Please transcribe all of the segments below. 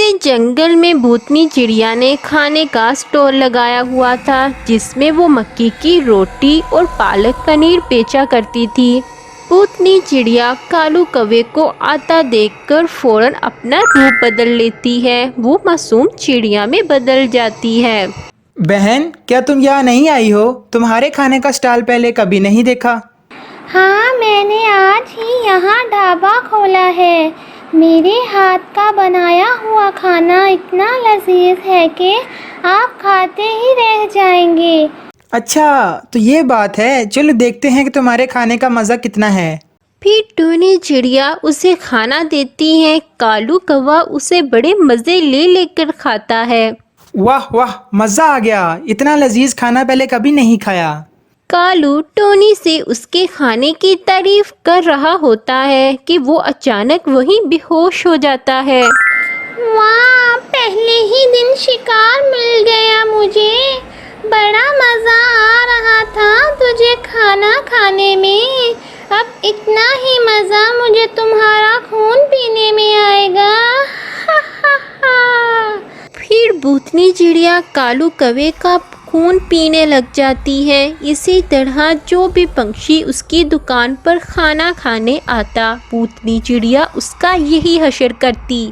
उसे जंगल में भूतनी चिड़िया ने खाने का स्टॉल लगाया हुआ था, जिसमें वो मक्की की रोटी और पालक पनीर बेचा करती थी। भूतनी चिड़िया कालू कौवे को आता देखकर फौरन अपना रूप बदल लेती है। वो मासूम चिड़िया में बदल जाती है। बहन, क्या तुम यहाँ नहीं आई हो? तुम्हारे खाने का स्टॉल पहले कभी नहीं देखा। हाँ, मैंने आज ही यहाँ ढाबा खोला है। मेरे हाथ का बनाया हुआ खाना इतना लजीज है कि आप खाते ही रह जाएंगे। अच्छा, तो ये बात है। चलो देखते हैं कि तुम्हारे खाने का मज़ा कितना है। फिर टूनी चिड़िया उसे खाना देती है। कालू कौवा उसे बड़े मज़े ले लेकर खाता है। वाह वाह, मज़ा आ गया। इतना लजीज खाना पहले कभी नहीं खाया। कालू टोनी से उसके खाने की तारीफ कर रहा होता है कि वो अचानक वहीं बेहोश हो जाता है। वाह, पहले ही दिन शिकार मिल गया मुझे। बड़ा मज़ा आ रहा था तुझे खाना खाने में। अब इतना ही मज़ा मुझे तुम्हारा खून पीने में आएगा। हा हा हा। फिर भूतनी चिड़िया कालू कौवे का खून पीने लग जाती है। इसी तरह जो भी पंछी उसकी दुकान पर खाना खाने आता, भूतनी चिड़िया उसका यही हशर करती।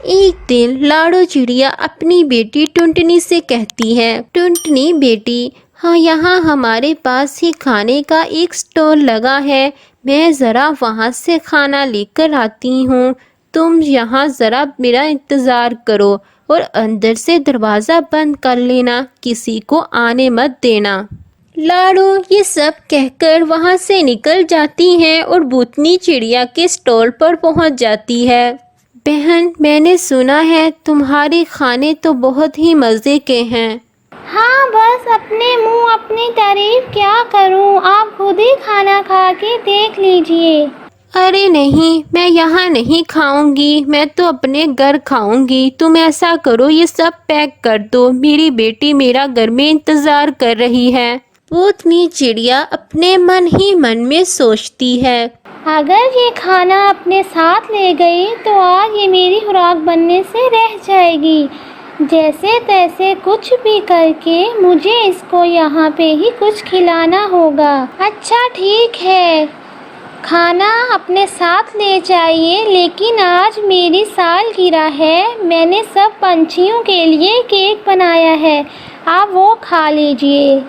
एक दिन लाडो चिड़िया अपनी बेटी टुनटनी से कहती है, टुनटनी बेटी, हाँ, यहाँ हमारे पास ही खाने का एक स्टॉल लगा है। मैं ज़रा वहाँ से खाना लेकर आती हूँ। तुम यहाँ ज़रा मेरा इंतज़ार करो और अंदर से दरवाज़ा बंद कर लेना, किसी को आने मत देना। लाडो ये सब कहकर वहाँ से निकल जाती हैं और भूतनी चिड़िया के स्टॉल पर पहुँच जाती है। बहन, मैंने सुना है तुम्हारे खाने तो बहुत ही मज़े के हैं। हाँ, बस अपने मुंह अपनी तारीफ क्या करूं, आप खुद ही खाना खा के देख लीजिए। अरे नहीं, मैं यहाँ नहीं खाऊंगी, मैं तो अपने घर खाऊंगी। तुम ऐसा करो, ये सब पैक कर दो, मेरी बेटी मेरा घर में इंतज़ार कर रही है। भूतनी चिड़िया अपने मन ही मन में सोचती है, अगर ये खाना अपने साथ ले गई तो आज ये मेरी खुराक बनने से रह जाएगी। जैसे तैसे कुछ भी करके मुझे इसको यहाँ पे ही कुछ खिलाना होगा। अच्छा ठीक है, खाना अपने साथ ले जाइए, लेकिन आज मेरी सालगिरह है। मैंने सब पंछियों के लिए केक बनाया है, आप वो खा लीजिए।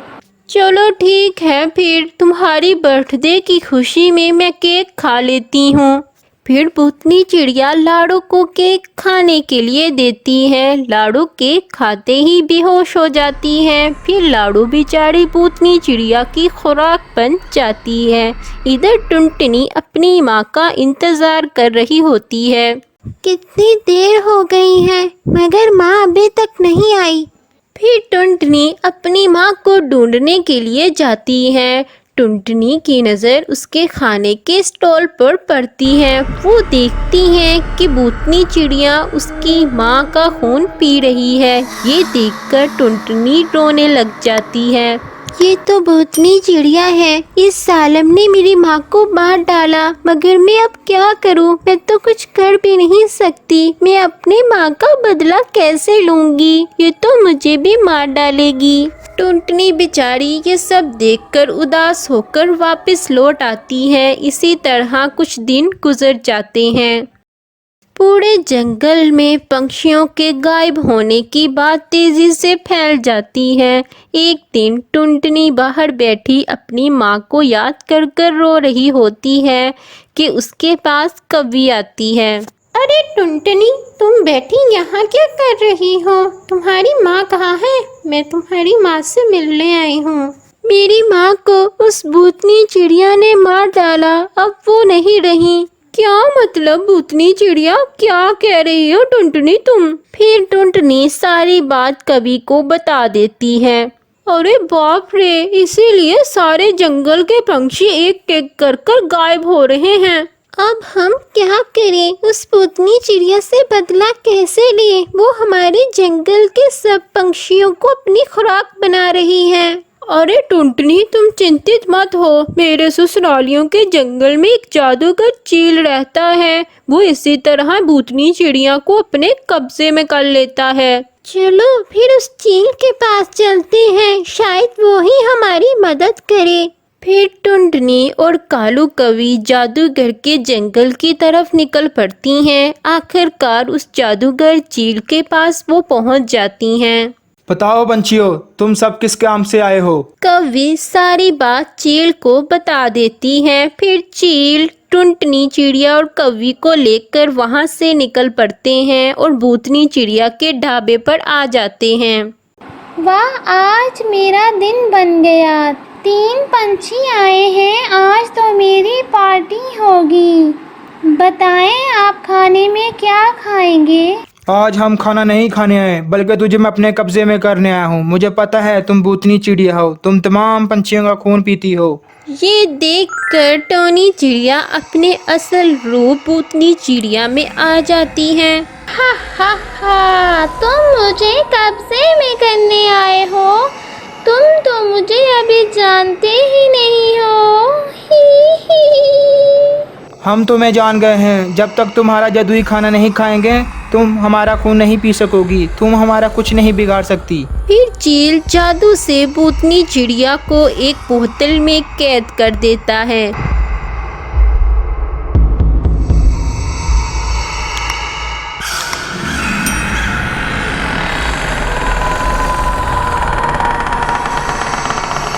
चलो ठीक है, फिर तुम्हारी बर्थडे की खुशी में मैं केक खा लेती हूँ। फिर भूतनी चिड़िया लाडो को केक खाने के लिए देती है। लाडो केक खाते ही बेहोश हो जाती है। फिर लाडो बेचारी भूतनी चिड़िया की खुराक बन जाती है। इधर टुनटनी अपनी माँ का इंतज़ार कर रही होती है। कितनी देर हो गई है मगर माँ अभी तक नहीं आई। फिर टुनटनी अपनी माँ को ढूंढने के लिए जाती है। टुनटनी की नज़र उसके खाने के स्टॉल पर पड़ती है। वो देखती है कि भूतनी चिड़िया उसकी माँ का खून पी रही है। ये देखकर टुनटनी रोने लग जाती है। ये तो भूतनी चिड़िया है, इस सालम ने मेरी माँ को मार डाला, मगर मैं अब क्या करूँ? मैं तो कुछ कर भी नहीं सकती। मैं अपनी माँ का बदला कैसे लूँगी? ये तो मुझे भी मार डालेगी। टुनटनी बेचारी ये सब देखकर उदास होकर वापस लौट आती है। इसी तरह कुछ दिन गुजर जाते हैं। पूरे जंगल में पंछियों के गायब होने की बात तेजी से फैल जाती है। एक दिन टुनटनी बाहर बैठी अपनी माँ को याद कर कर रो रही होती है कि उसके पास कौवी आती है। अरे टुनटनी, तुम बैठी यहाँ क्या कर रही हो? तुम्हारी माँ कहाँ है? मैं तुम्हारी माँ से मिलने आई हूँ। मेरी माँ को उस भूतनी चिड़िया ने मार डाला, अब वो नहीं रही। क्या मतलब भूतनी चिड़िया? क्या कह रही हो टुनटनी तुम? फिर टुनटनी सारी बात कवि को बता देती है। अरे बाप रे, इसीलिए सारे जंगल के पंछी एक एक कर कर गायब हो रहे हैं। अब हम क्या करें? उस भूतनी चिड़िया से बदला कैसे लें? वो हमारे जंगल के सब पंछियों को अपनी खुराक बना रही है। अरे टुनटुनी, तुम चिंतित मत हो। मेरे ससुरालियों के जंगल में एक जादूगर चील रहता है। वो इसी तरह भूतनी चिड़िया को अपने कब्जे में कर लेता है। चलो फिर उस चील के पास चलते हैं, शायद वो ही हमारी मदद करे। फिर टुनटुनी और कालू कवि जादूगर के जंगल की तरफ निकल पड़ती हैं। आखिरकार उस जादूगर चील के पास वो पहुंच जाती हैं। बताओ पंछियों, तुम सब किस काम से आए हो? कवि सारी बात चील को बता देती है। फिर चील टुनटुनी चिड़िया और कवि को लेकर वहां से निकल पड़ते हैं और भूतनी चिड़िया के ढाबे पर आ जाते हैं। वाह, आज मेरा दिन बन गया। 3 पंछी आए हैं, आज तो मेरी पार्टी होगी। बताएं आप खाने में क्या खाएंगे? आज हम खाना नहीं खाने आए, बल्कि तुझे मैं अपने कब्जे में करने आया हूँ। मुझे पता है तुम भूतनी चिड़िया हो, तुम तमाम पंछियों का खून पीती हो। ये देखकर टोनी चिड़िया अपने असल रूप भूतनी चिड़िया में आ जाती है। हा हा हा, तुम मुझे कब्जे में करने आए हो? तुम तो मुझे अभी जानते ही नहीं हो। ही ही। हम तुम्हें जान गए हैं। जब तक तुम्हारा जादुई खाना नहीं खाएंगे, तुम हमारा खून नहीं पी सकोगी। तुम हमारा कुछ नहीं बिगाड़ सकती। फिर चील जादू से भूतनी चिड़िया को एक बोतल में कैद कर देता है।